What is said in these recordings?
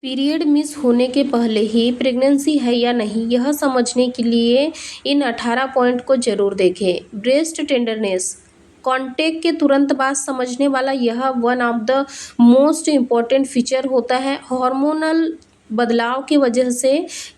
Period miss होने के पहले ही प्रेगनेंसी है या नहीं, यह समझने के लिए इन 18 पॉइंट को जरूर देखें। ब्रेस्ट टेंडरनेस कॉन्टैक्ट के तुरंत बाद समझने वाला यह one of the most important feature होता है। हार्मोनल बदलाव की वजह से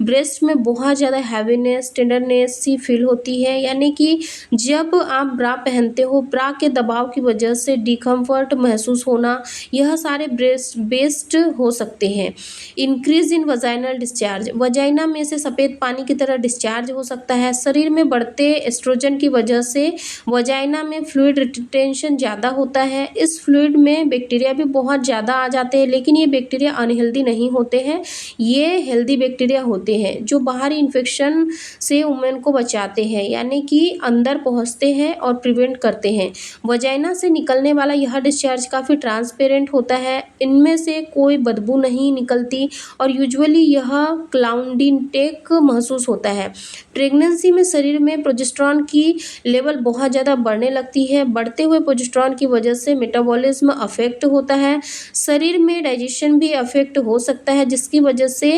ब्रेस्ट में बहुत ज़्यादा हैवीनेस, टेंडरनेस सी फील होती है, यानी कि जब आप ब्रा पहनते हो, ब्रा के दबाव की वजह से डिकम्फर्ट महसूस होना, यह सारे ब्रेस्ट बेस्ट हो सकते हैं। Increase in vaginal discharge, vagina में से सफ़ेद पानी की तरह डिस्चार्ज हो सकता है। शरीर में बढ़ते एस्ट्रोजन की वजह से वजाइना में फ्लूइड रिटेंशन ज़्यादा होता है। इस फ्लूइड में बैक्टीरिया भी बहुत ज़्यादा आ जाते हैं, लेकिन ये बैक्टीरिया अनहेल्दी नहीं होते हैं, ये हेल्दी बैक्टीरिया होते हैं जो बाहरी इन्फेक्शन से वुमेन को बचाते हैं, यानी कि अंदर पहुंचते हैं और प्रिवेंट करते हैं। वजाइना से निकलने वाला यह डिस्चार्ज काफ़ी ट्रांसपेरेंट होता है, इनमें से कोई बदबू नहीं निकलती और यूजुअली यह क्लाउडिनटेक महसूस होता है। प्रेगनेंसी में शरीर में प्रोजेस्टेरॉन की लेवल बहुत ज़्यादा बढ़ने लगती है। बढ़ते हुए प्रोजेस्टेरॉन की वजह से मेटाबॉलिज्म अफेक्ट होता है, शरीर में डाइजेशन भी अफेक्ट हो सकता है, जिसकी वजह से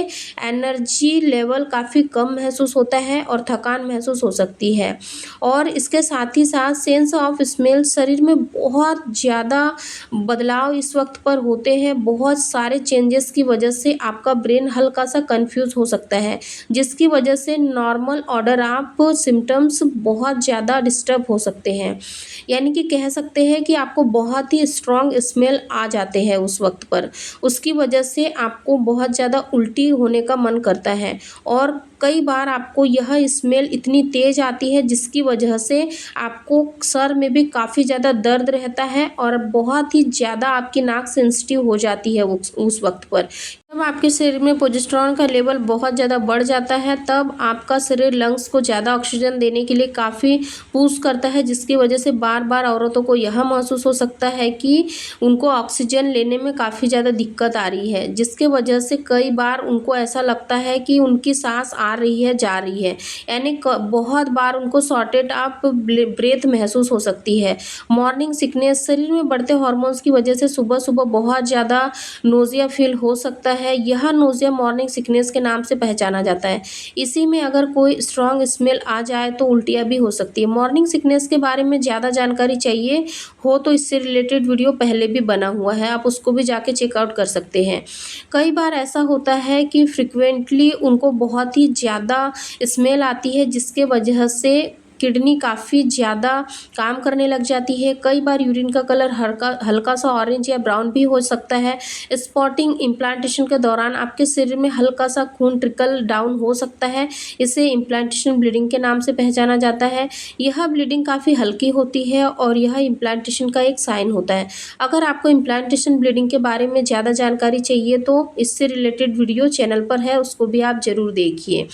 एनर्जी लेवल काफ़ी कम महसूस होता है और थकान महसूस हो सकती है। और इसके साथ ही साथ सेंस ऑफ स्मेल, शरीर में बहुत ज़्यादा बदलाव इस वक्त पर होते हैं। बहुत सारे चेंजेस की वजह से आपका ब्रेन हल्का सा कंफ्यूज हो सकता है, जिसकी वजह से नॉर्मल ऑर्डर आप सिम्टम्स बहुत ज़्यादा डिस्टर्ब हो सकते हैं, यानी कि कह सकते हैं कि आपको बहुत ही स्ट्रॉन्ग स्मेल आ जाते हैं उस वक्त पर। उसकी वजह से आपको बहुत ज़्यादा उल्टी होने का मन करता है और कई बार आपको यह स्मेल इतनी तेज़ आती है जिसकी वजह से आपको सर में भी काफ़ी ज़्यादा दर्द रहता है और बहुत ही ज़्यादा आपकी नाक सेंसिटिव हो जाती है उस वक्त पर। जब आपके शरीर में प्रोजेस्टेरॉन का लेवल बहुत ज़्यादा बढ़ जाता है, तब आपका शरीर लंग्स को ज़्यादा ऑक्सीजन देने के लिए काफ़ी पुश करता है, जिसकी वजह से बार बार औरतों को यह महसूस हो सकता है कि उनको ऑक्सीजन लेने में काफ़ी ज़्यादा दिक्कत आ रही है, जिसके वजह से कई बार उनको ऐसा लगता है कि उनकी सांस आ रही है, जा रही है, यानी बहुत बार उनको शॉर्टेज ऑफ ब्रेथ महसूस हो सकती है। मॉर्निंग सिकनेस, शरीर में बढ़ते हार्मोन्स की वजह से सुबह सुबह बहुत ज़्यादा नोज़िया फील हो सकता है। यह नोज़िया मॉर्निंग सिकनेस के नाम से पहचाना जाता है। इसी में अगर कोई स्ट्रॉन्ग स्मेल आ जाए तो उल्टियाँ भी हो सकती है। मॉर्निंग सिकनेस के बारे में ज़्यादा जानकारी चाहिए हो तो इससे रिलेटेड वीडियो पहले भी बना हुआ है, आप उसको भी जाके चेकआउट कर सकते हैं। कई बार ऐसा होता है कि फ्रिक्वेंटली उनको बहुत ही ज़्यादा स्मेल आती है, जिसके वजह से किडनी काफ़ी ज़्यादा काम करने लग जाती है। कई बार यूरिन का कलर हल्का सा ऑरेंज या ब्राउन भी हो सकता है। स्पॉटिंग, इम्प्लांटेशन के दौरान आपके शरीर में हल्का सा खून ट्रिकल डाउन हो सकता है, इसे इम्प्लांटेशन ब्लीडिंग के नाम से पहचाना जाता है। यह ब्लीडिंग काफ़ी हल्की होती है और यह इम्प्लांटेशन का एक साइन होता है। अगर आपको इम्प्लांटेशन ब्लीडिंग के बारे में ज़्यादा जानकारी चाहिए तो इससे रिलेटेड वीडियो चैनल पर है, उसको भी आप ज़रूर देखिए।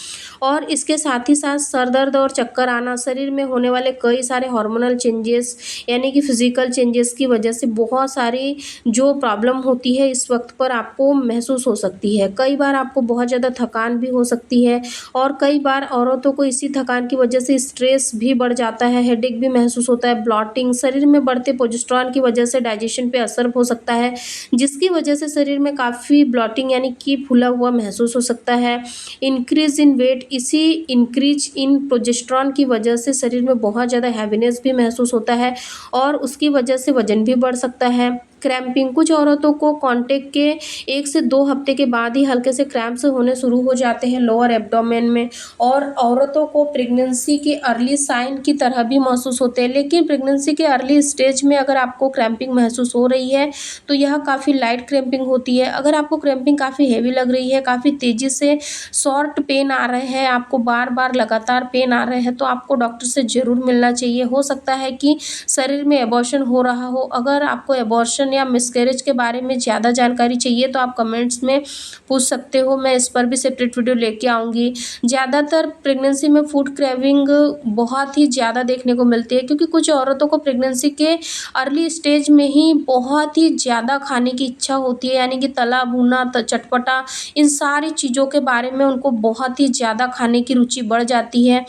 और इसके साथ ही साथ सर दर्द और चक्कर आना, शरीर में होने वाले कई सारे हार्मोनल चेंजेस, यानी कि फिजिकल चेंजेस की वजह से बहुत सारी जो प्रॉब्लम होती है इस वक्त पर आपको महसूस हो सकती है। कई बार आपको बहुत ज़्यादा थकान भी हो सकती है और कई बार औरतों को इसी थकान की वजह से स्ट्रेस भी बढ़ जाता है, हेडेक भी महसूस होता है, ब्लॉटिंग, शरीर में बढ़ते प्रोजेस्टेरॉन की वजह से डाइजेशन पे असर हो सकता है, जिसकी वजह से शरीर में काफ़ी ब्लॉटिंग यानी कि फूला हुआ महसूस हो सकता है। इंक्रीज इन वेट, इसी इंक्रीज इन प्रोजेस्टेरॉन की वजह से शरीर में बहुत ज़्यादा हैवीनेस भी महसूस होता है और उसकी वजह से वजन भी बढ़ सकता है। क्रैम्पिंग, कुछ औरतों को कॉन्टैक्ट के 1 से 2 हफ्ते के बाद ही हल्के से क्रैम्प्स होने शुरू हो जाते हैं लोअर एब्डोमेन में, और औरतों को प्रेगनेंसी के अर्ली साइन की तरह भी महसूस होते हैं। लेकिन प्रेगनेंसी के अर्ली स्टेज में अगर आपको क्रैम्पिंग महसूस हो रही है तो यह काफ़ी लाइट क्रैम्पिंग होती है। अगर आपको क्रैम्पिंग काफ़ी हेवी लग रही है, काफ़ी तेज़ी से शॉर्ट पेन आ रहे हैं, आपको बार बार लगातार पेन आ रहे हैं, तो आपको डॉक्टर से ज़रूर मिलना चाहिए। हो सकता है कि शरीर में एबॉर्शन हो रहा हो। अगर आपको एबॉर्शन या मिसकैरेज के बारे में ज़्यादा जानकारी चाहिए तो आप कमेंट्स में पूछ सकते हो, मैं इस पर भी सेपरेट वीडियो लेके आऊँगी। ज़्यादातर प्रेगनेंसी में फूड क्रेविंग बहुत ही ज़्यादा देखने को मिलती है, क्योंकि कुछ औरतों को प्रेगनेंसी के अर्ली स्टेज में ही बहुत ही ज़्यादा खाने की इच्छा होती है, यानी कि तला भुना, चटपटा, इन सारी चीज़ों के बारे में उनको बहुत ही ज़्यादा खाने की रुचि बढ़ जाती है।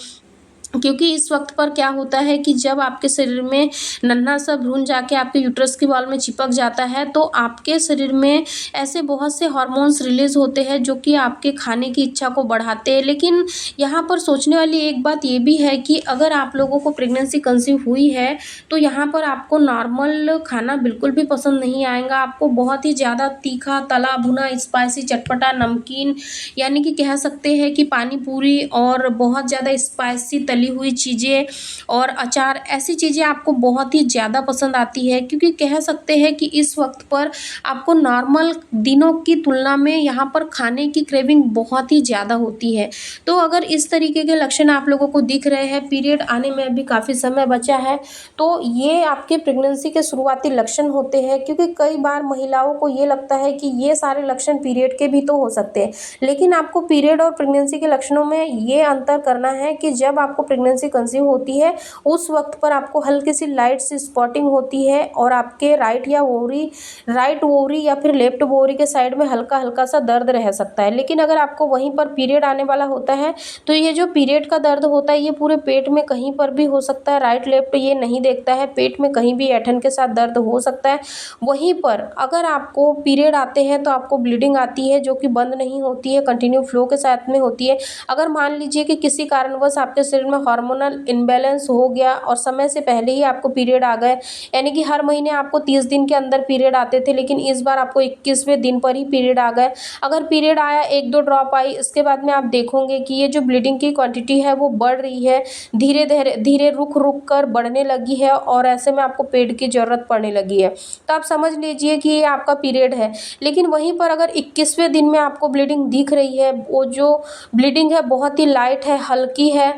क्योंकि इस वक्त पर क्या होता है कि जब आपके शरीर में नन्हा सा भ्रूण जाके आपके यूट्रस की वॉल में चिपक जाता है, तो आपके शरीर में ऐसे बहुत से हार्मोन्स रिलीज होते हैं जो कि आपके खाने की इच्छा को बढ़ाते हैं। लेकिन यहाँ पर सोचने वाली एक बात ये भी है कि अगर आप लोगों को प्रेगनेंसी कंसीव हुई है, तो यहाँ पर आपको नॉर्मल खाना बिल्कुल भी पसंद नहीं आएगा। आपको बहुत ही ज़्यादा तीखा, तला भुना, स्पाइसी, चटपटा, नमकीन, यानी कि कह सकते हैं कि पानी पूरी और बहुत ज़्यादा स्पाइसी तली हुई चीज़ें और अचार, ऐसी चीज़ें आपको बहुत ही ज़्यादा पसंद आती है। क्योंकि कह सकते हैं कि इस वक्त पर आपको नॉर्मल दिनों की तुलना में यहाँ पर खाने की क्रेविंग बहुत ही ज़्यादा होती है। तो अगर इस तरीके के लक्षण आप लोगों को दिख रहे हैं, पीरियड आने में अभी काफ़ी समय बचा है, तो ये आपके प्रेगनेंसी के शुरुआती लक्षण होते हैं। क्योंकि कई बार महिलाओं को ये लगता है कि ये सारे लक्षण पीरियड के भी तो हो सकते हैं, लेकिन आपको पीरियड और प्रेगनेंसी के लक्षणों में ये अंतर करना है कि जब आपको प्रेगनेंसी कंसीव होती है, उस वक्त पर आपको हल्की सी लाइट सी स्पॉटिंग होती है और आपके राइट ओवरी या फिर लेफ्ट ओवरी के साइड में हल्का हल्का सा दर्द रह सकता है। लेकिन अगर आपको वहीं पर पीरियड आने वाला होता है, तो ये जो पीरियड का दर्द होता है, ये पूरे पेट में कहीं पर भी हो सकता है। राइट लेफ्ट ये नहीं देखता है, पेट में कहीं भी ऐंठन के साथ दर्द हो सकता है। वहीं पर अगर आपको पीरियड आते हैं तो आपको ब्लीडिंग आती है, जो कि बंद नहीं होती है, कंटिन्यू फ्लो के साथ में होती है। अगर मान लीजिए कि किसी कारणवश आपके शरीर में हार्मोनल इम्बैलेंस हो गया और समय से पहले ही आपको पीरियड आ गए, यानी कि हर महीने आपको 30 दिन के अंदर पीरियड आते थे, लेकिन इस बार आपको 21वें दिन पर ही पीरियड आ गए। अगर पीरियड आया, 1-2 ड्रॉप आई, इसके बाद में आप देखोगे कि ये जो ब्लीडिंग की क्वांटिटी है वो बढ़ रही है, धीरे धीरे धीरे रुक रुक कर बढ़ने लगी है और ऐसे में आपको पेड की ज़रूरत पड़ने लगी है, तो आप समझ लीजिए कि ये आपका पीरियड है। लेकिन वहीं पर अगर 21वें दिन में आपको ब्लीडिंग दिख रही है, वो जो ब्लीडिंग है बहुत ही लाइट है, हल्की है,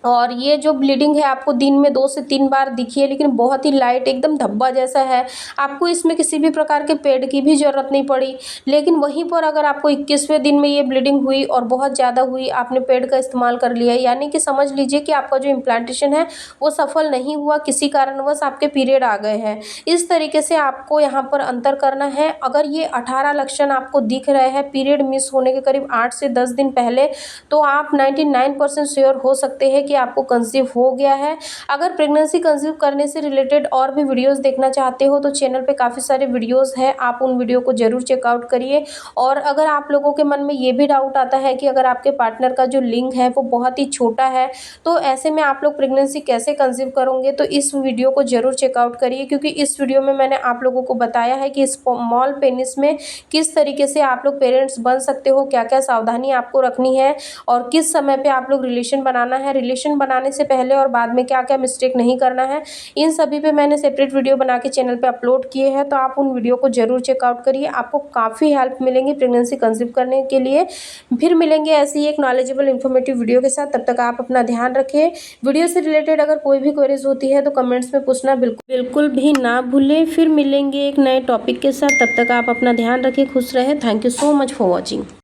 और ये जो ब्लीडिंग है आपको दिन में 2 से 3 बार दिखी है, लेकिन बहुत ही लाइट, एकदम धब्बा जैसा है, आपको इसमें किसी भी प्रकार के पैड की भी ज़रूरत नहीं पड़ी। लेकिन वहीं पर अगर आपको 21वें दिन में ये ब्लीडिंग हुई और बहुत ज़्यादा हुई, आपने पैड का इस्तेमाल कर लिया, यानी कि समझ लीजिए कि आपका जो इम्प्लांटेशन है वो सफल नहीं हुआ, किसी कारणवश आपके पीरियड आ गए हैं। इस तरीके से आपको यहाँ पर अंतर करना है। अगर ये 18 लक्षण आपको दिख रहे हैं पीरियड मिस होने के करीब 8 से 10 दिन पहले, तो आप 99% श्योर हो सकते हैं कि आपको कंसीव हो गया है। अगर प्रेगनेंसी कंसीव करने से रिलेटेड और भी वीडियोस देखना चाहते हो, तो चैनल पे काफ़ी सारे वीडियोस हैं, आप उन वीडियो को ज़रूर चेकआउट करिए। और अगर आप लोगों के मन में ये भी डाउट आता है कि अगर आपके पार्टनर का जो लिंग है वो बहुत ही छोटा है, तो ऐसे में आप लोग प्रेगनेंसी कैसे कंसीव करोगे, तो इस वीडियो को ज़रूर चेकआउट करिए। क्योंकि इस वीडियो में मैंने आप लोगों को बताया है कि स्मॉल पेनिस में किस तरीके से आप लोग पेरेंट्स बन सकते हो, क्या क्या सावधानी आपको रखनी है और किस समय पे आप लोग रिलेशन बनाना है, रिलेशन बनाने से पहले और बाद में क्या क्या मिस्टेक नहीं करना है। इन सभी पे मैंने सेपरेट वीडियो बना के चैनल पे अपलोड किए हैं, तो आप उन वीडियो को जरूर चेकआउट करिए, आपको काफ़ी हेल्प मिलेंगी प्रेगनेंसी कंसीव करने के लिए। फिर मिलेंगे ऐसी एक नॉलेजेबल इन्फॉर्मेटिव वीडियो के साथ, तब तक आप अपना ध्यान रखें। वीडियो से रिलेटेड अगर कोई भी क्वेरीज होती है तो कमेंट्स में पूछना बिल्कुल बिल्कुल भी ना भूलें। फिर मिलेंगे एक नए टॉपिक के साथ, तब तक आप अपना ध्यान रखें, खुश रहें। Thank you so much for watching.